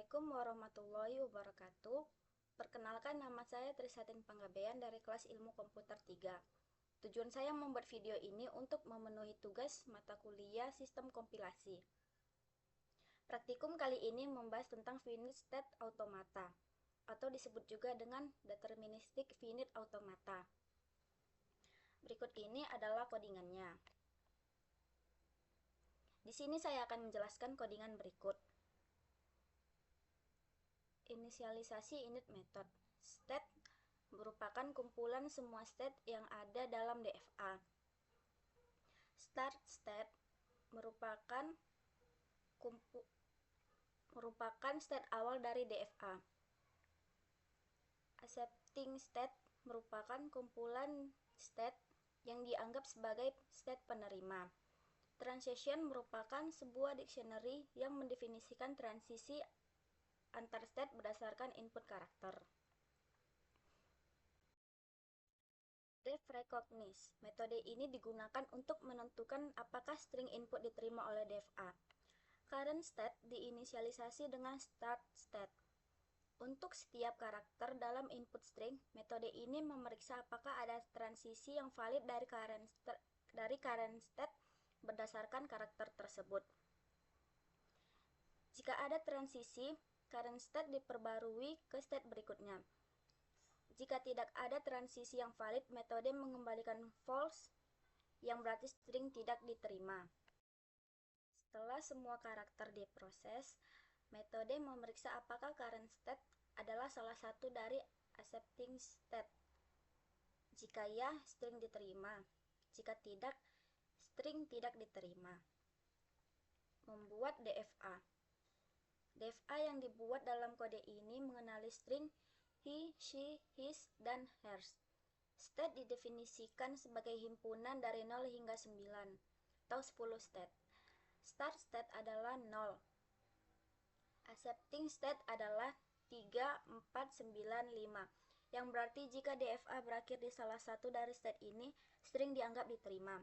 Assalamualaikum warahmatullahi wabarakatuh. Perkenalkan, nama saya Trisatin Panggabean dari kelas Ilmu Komputer 3. Tujuan saya membuat video ini untuk memenuhi tugas mata kuliah Sistem Kompilasi. Praktikum kali ini membahas tentang finite state automata, atau disebut juga dengan deterministic finite automata. Berikut ini adalah codingannya. Di sini saya akan menjelaskan codingan berikut. Inisialisasi init method. State merupakan kumpulan semua state yang ada dalam DFA. Start state merupakan state awal dari DFA. Accepting state merupakan kumpulan state yang dianggap sebagai state penerima. Transition merupakan sebuah dictionary yang mendefinisikan transisi antar state berdasarkan input karakter. Def recognize. Metode ini digunakan untuk menentukan apakah string input diterima oleh DFA. Current state diinisialisasi dengan start state. Untuk setiap karakter dalam input string, metode ini memeriksa apakah ada transisi yang valid dari current state berdasarkan karakter tersebut. Jika ada transisi, current state diperbarui ke state berikutnya. Jika tidak ada transisi yang valid, metode mengembalikan false, yang berarti string tidak diterima. Setelah semua karakter diproses, metode memeriksa apakah current state adalah salah satu dari accepting state. Jika ya, string diterima. Jika tidak, string tidak diterima. Membuat DFA. DFA yang dibuat dalam kode ini mengenali string he, she, his, dan hers. State didefinisikan sebagai himpunan dari 0 hingga 9 atau 10 state. Start state adalah 0. Accepting state adalah 3, 4, 9, 5, yang berarti jika DFA berakhir di salah satu dari state ini, string dianggap diterima.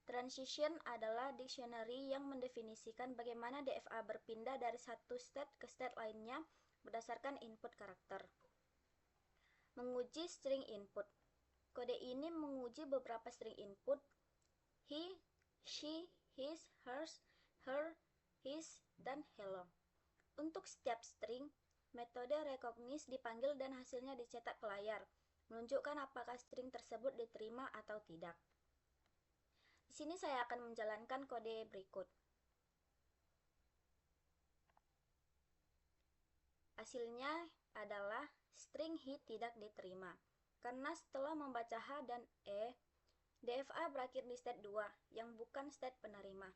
Transition adalah dictionary yang mendefinisikan bagaimana DFA berpindah dari satu state ke state lainnya berdasarkan input karakter. Menguji string input. Kode ini menguji beberapa string input he, she, his, hers, her, his, dan hello. Untuk setiap string, metode recognize dipanggil dan hasilnya dicetak ke layar, menunjukkan apakah string tersebut diterima atau tidak. Di sini saya akan menjalankan kode berikut. Hasilnya adalah string he tidak diterima, karena setelah membaca H dan E, DFA berakhir di state 2, yang bukan state penerima.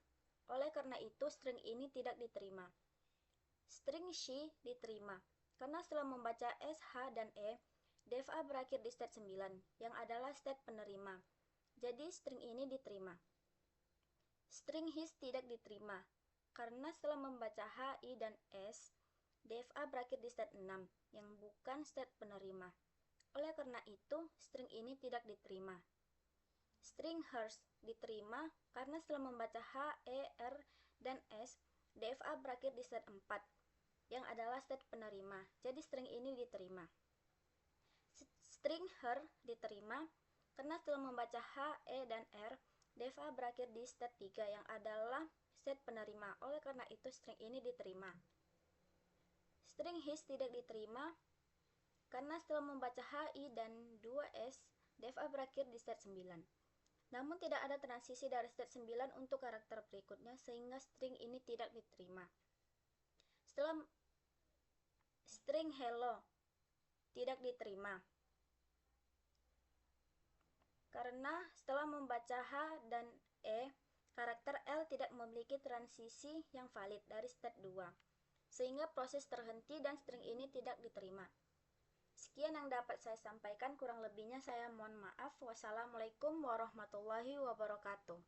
Oleh karena itu, string ini tidak diterima. String she diterima, karena setelah membaca S, H, dan E, DFA berakhir di state 9, yang adalah state penerima. Jadi, string ini diterima. String his tidak diterima, karena setelah membaca H, I, dan S, DFA berakhir di state 6, yang bukan state penerima. Oleh karena itu, string ini tidak diterima. String hers diterima, karena setelah membaca H, E, R, dan S, DFA berakhir di state 4, yang adalah state penerima. Jadi, string ini diterima. String her diterima, karena setelah membaca H, E, dan R, DFA berakhir di state 3 yang adalah state penerima. Oleh karena itu, string ini diterima. String his tidak diterima, karena setelah membaca H, I, dan 2S, DFA berakhir di state 9. Namun tidak ada transisi dari state 9 untuk karakter berikutnya, sehingga string ini tidak diterima. Setelah string hello tidak diterima, karena setelah membaca H dan E, karakter L tidak memiliki transisi yang valid dari state 2, sehingga proses terhenti dan string ini tidak diterima. Sekian yang dapat saya sampaikan, kurang lebihnya saya mohon maaf. Wassalamualaikum warahmatullahi wabarakatuh.